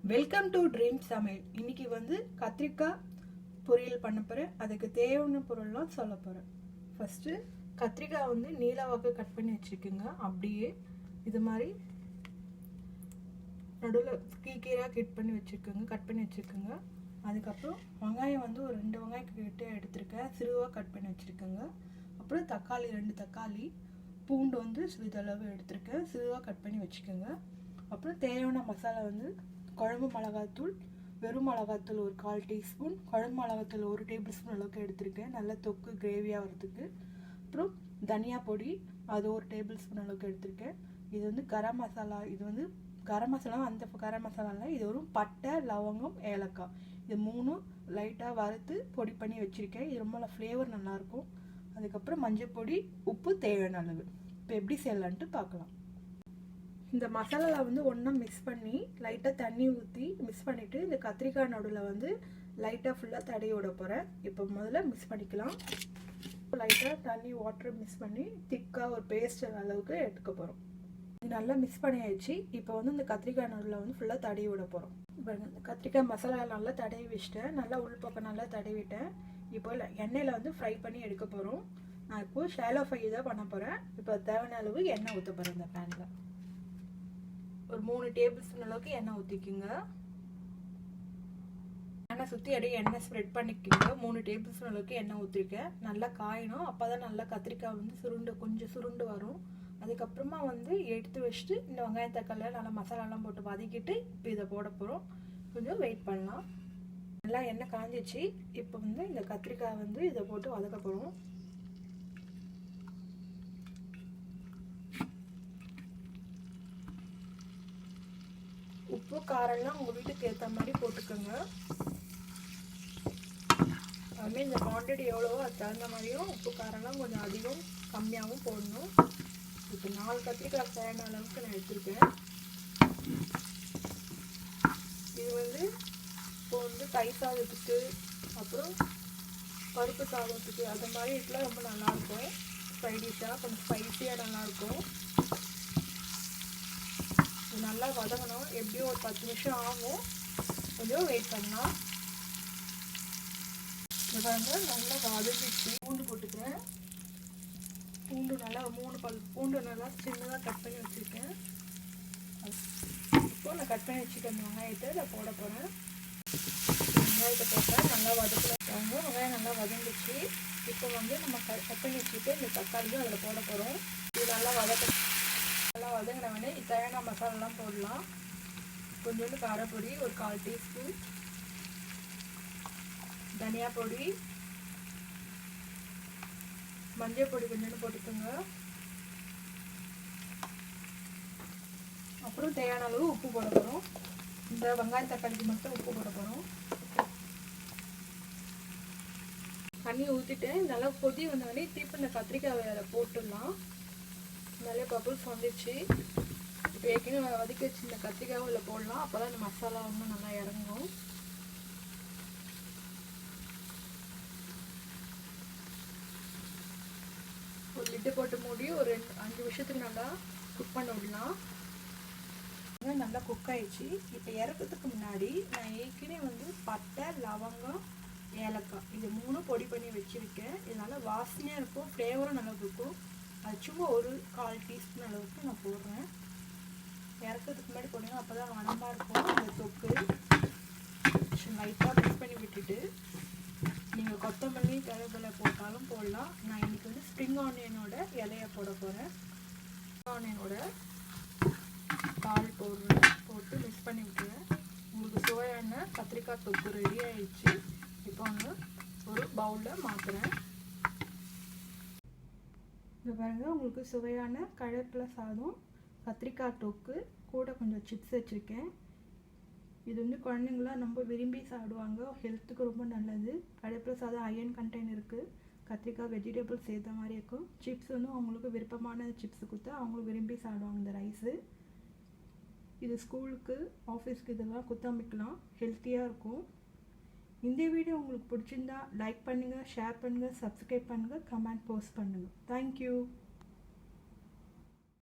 Welcome to dream சமையல். இன்னைக்கு வந்து கத்திரிக்காய் பொரியல் பண்ண போகிறேன். அதுக்கு தேவையான பொருள்லாம் சொல்ல போகிறேன். ஃபஸ்ட்டு கத்திரிக்காய் வந்து நீளவாக கட் பண்ணி வச்சுக்கோங்க. அப்படியே இது மாதிரி நடுவில் கீரையாக கட் பண்ணி வச்சுக்கோங்க. அதுக்கப்புறம் வெங்காயம் வந்து ஒரு 2 வெங்காயம் கிட்ட எடுத்துருக்கேன், சிறுவாக கட் பண்ணி வச்சுருக்கேங்க. அப்புறம் தக்காளி 2 தக்காளி, பூண்டு வந்து சிறிதளவு எடுத்துருக்கேன், சிறுவாக கட் பண்ணி வச்சுக்கோங்க. அப்புறம் தேவையான மசாலா வந்து குழம்பு மிளகாத்தூள், வெறும் மிளகாத்தூள் ஒரு 1/4 டீஸ்பூன், குழம்பு மிளகாத்தூள் 1 டேபிள் ஸ்பூன் அளவுக்கு எடுத்திருக்கேன், நல்ல தொக்கு கிரேவியாக வரதுக்கு. அப்புறம் தனியா பொடி அது 1 டேபிள் ஸ்பூன் அளவுக்கு எடுத்திருக்கேன். இது வந்து கரம் மசாலா. இது வந்து கரம் மசாலா, அந்த கரம் மசாலா இல்லை, இது ஒரு பட்டை, லவங்கம், ஏலக்காய், இது 3 லைட்டாக வறுத்து பொடி பண்ணி வச்சுருக்கேன். இது ரொம்ப ஃப்ளேவர் நல்லாயிருக்கும். அதுக்கப்புறம் மஞ்சள் பொடி, உப்பு தேவையான அளவு. இப்போ எப்படி செய்யலான்ட்டு பார்க்கலாம். இந்த மசாலா வந்து ஒன்றா மிக்ஸ் பண்ணி லைட்டாக தண்ணி ஊற்றி மிக்ஸ் பண்ணிவிட்டு இந்த கத்திரிக்காய் நடுவில் வந்து லைட்டாக ஃபுல்லாக தடவி விட போகிறேன். இப்போ முதல்ல மிக்ஸ் பண்ணிக்கலாம். லைட்டாக தண்ணி வாட்டர் மிக்ஸ் பண்ணி திக்காக ஒரு பேஸ்ட் அளவுக்கு எடுத்துக்க போகிறோம். இது நல்லா மிக்ஸ் பண்ணியாச்சு. இப்போ வந்து இந்த கத்திரிக்காய் நடுவில் வந்து ஃபுல்லாக தடவி விட போகிறோம். இப்போ இந்த கத்திரிக்காய் மசாலா நல்லா தடவி வச்சுட்டேன், நல்லா உள்பக்கம் நல்லா தடவிட்டேன். இப்போ எண்ணெயில் வந்து ஃப்ரை பண்ணி எடுக்க போகிறோம். நான் இப்போது ஷாலோ ஃப்ரை தான் பண்ண போகிறேன். இப்போ தேவையான அளவு எண்ணெய் ஊற்ற போகிறேன். இந்த பேனில் ஒரு 3 டேபிள் ஸ்பூன் அளவுக்கு எண்ணெய் ஊற்றிக்குங்க. எண்ணெய் சுற்றி அப்படியே எண்ணெய் ஸ்ப்ரெட் பண்ணிக்கோங்க. 3 டேபிள் ஸ்பூன் அளவுக்கு எண்ணெய் ஊற்றிருக்கேன். நல்லா காயணும், அப்போ தான் நல்லா கத்திரிக்காய் வந்து கொஞ்சம் சுருண்டு வரும். அதுக்கப்புறமா வந்து எடுத்து வச்சுட்டு இந்த வெங்காயம் தக்காளி நல்லா மசாலாலாம் போட்டு வதக்கிட்டு இப்போ இதை போட போகிறோம். கொஞ்சம் வெயிட் பண்ணலாம். நல்லா எண்ணெய் காஞ்சிச்சு. இப்போ வந்து இந்த கத்திரிக்காய் வந்து இதை போட்டு வதக்க போகிறோம். உப்பு காரம்லாம் உங்கள் வீட்டுக்கு ஏற்ற மாதிரி போட்டுக்கோங்க. அதுமாதிரி இந்த குவான்டிட்டி எவ்வளவோ அது தகுந்த மாதிரியும் உப்பு காரம்லாம் கொஞ்சம் அதிகம் கம்மியாகவும் போடணும். இப்போ 4 கத்திரிக்காய் தேவையான அளவுக்கு நான் எடுத்துருக்கேன். இது வந்து இப்போ வந்து தயிர் சாதத்துக்கு அப்புறம் பருப்பு சாதத்துக்கு அது மாதிரி இதெல்லாம் ரொம்ப நல்லாயிருக்கும். ஃப்ரைட் டிஷ்ஷாக கொஞ்சம் ஸ்பைஸியாக நல்லாயிருக்கும். நல்லா வதங்கணும். எப்படியும் ஒரு 10 நிமிஷம் ஆகும். கொஞ்சம் வெயிட் பண்ணலாம். இது வந்து நல்லா வதங்கிச்சு. பூண்டு போட்டுக்கிறேன். பூண்டு நல்லா 3 பல் பூண்டு நல்லா சின்னதாக கட் பண்ணி வச்சுருக்கேன். இப்போ நான் கட் பண்ணி வச்சுருக்கேன் வெங்காயத்தை இதை போட போகிறேன். வெங்காயத்தை போட்டால் நல்லா வதக்கலாம். வெங்காயம் நல்லா வதங்கிச்சு. இப்போ வந்து நம்ம கட் பண்ணி வச்சுட்டு இந்த தக்காளியும் அதில் போட போகிறோம். இது நல்லா நல்லா வதங்கினவொடனே தேவையான மசாலாலாம் போடலாம். கொஞ்சோண்டு காரப்பொடி ஒரு 1/4 டீஸ்பூன், தனியா பொடி, மஞ்சள் பொடி கொஞ்சோண்டு போட்டுக்கோங்க. அப்புறம் தேவையான அளவு உப்பு போட போகிறோம். இந்த வெங்காயம் தக்காளிக்கு மட்டும் உப்பு போட போகிறோம். தண்ணி ஊற்றிட்டு நல்லா கொதி வந்தவொடனே திருப்பி இந்த கத்திரிக்காய் வேலை போட்டுடலாம். நிறைய பபுள்ஸ் வந்துடுச்சு. இப்போ ஏற்கனவே வதக்கி வச்சு இந்த கத்திரிக்காயும் இதில் போடலாம். அப்போ தான் இந்த மசாலா வந்து நல்லா இறங்கும். ஒரு லிட்டு போட்டு மூடி ஒரு 5 நிமிஷத்துக்கு நல்லா குக் பண்ண விடலாம். நல்லா குக் ஆயிடுச்சு. இப்போ இறக்கிறதுக்கு முன்னாடி நான் ஏற்கனவே வந்து பட்டை, லவங்கம், ஏலக்காய் இது 3 பொடி பண்ணி வச்சுருக்கேன். இது நல்லா வாசனையாக இருக்கும், ஃப்ளேவரும் நல்லா இருக்கும். அது சும்மா ஒரு 1/4 டீஸ்பூன் அளவுக்கு நான் போடுறேன். இறக்கிறதுக்கு முன்னாடி போடுங்க, அப்போ தான் மணமாக இருக்கும். அந்த தொக்கு லைட்டாக மிக்ஸ் பண்ணி விட்டுட்டு நீங்கள் கொத்தமல்லி கருவேப்பிலை போட்டாலும் போடலாம். நான் இன்றைக்கி வந்து ஸ்ப்ரிங் ஆனியனோட இலையை போட போகிறேன். ஆனியனோட பால் போட்டு மிக்ஸ் பண்ணி விட்டுருவேன். உங்களுக்கு சுவையான கத்திரிக்காய் தொக்கு ரெடி ஆயிடுச்சு. இப்போ வந்து ஒரு பவுலில் மாற்றுறேன். இது பாருங்கள், உங்களுக்கு சுவையான கருவேப்பிலை சாதம், கத்திரிக்காய் தொக்கு கூட கொஞ்சம் சிப்ஸ் வச்சுருக்கேன். இது வந்து குழந்தைங்களாம் ரொம்ப விரும்பி சாப்பிடுவாங்க, ஹெல்த்துக்கு ரொம்ப நல்லது. கருவேப்பிலை சாதம் அயர்ன் கண்டென்ட் இருக்குது, கத்திரிக்காய் வெஜிடபிள்ஸ் சேர்த்த மாதிரி இருக்கும். சிப்ஸ் வந்து அவங்களுக்கு விருப்பமான சிப்ஸ் கொடுத்தா அவங்களும் விரும்பி சாப்பிடுவாங்க இந்த ரைஸு. இது ஸ்கூலுக்கு ஆஃபீஸ்க்கு இதெல்லாம் குத்தமிக்கலாம், ஹெல்த்தியாக இருக்கும். இந்த வீடியோ உங்களுக்கு பிடிச்சிருந்தா லைக் பண்ணுங்கள், ஷேர் பண்ணுங்கள், சப்ஸ்கிரைப் பண்ணுங்கள், கமெண்ட் போஸ்ட் பண்ணுங்கள். தேங்க்யூ.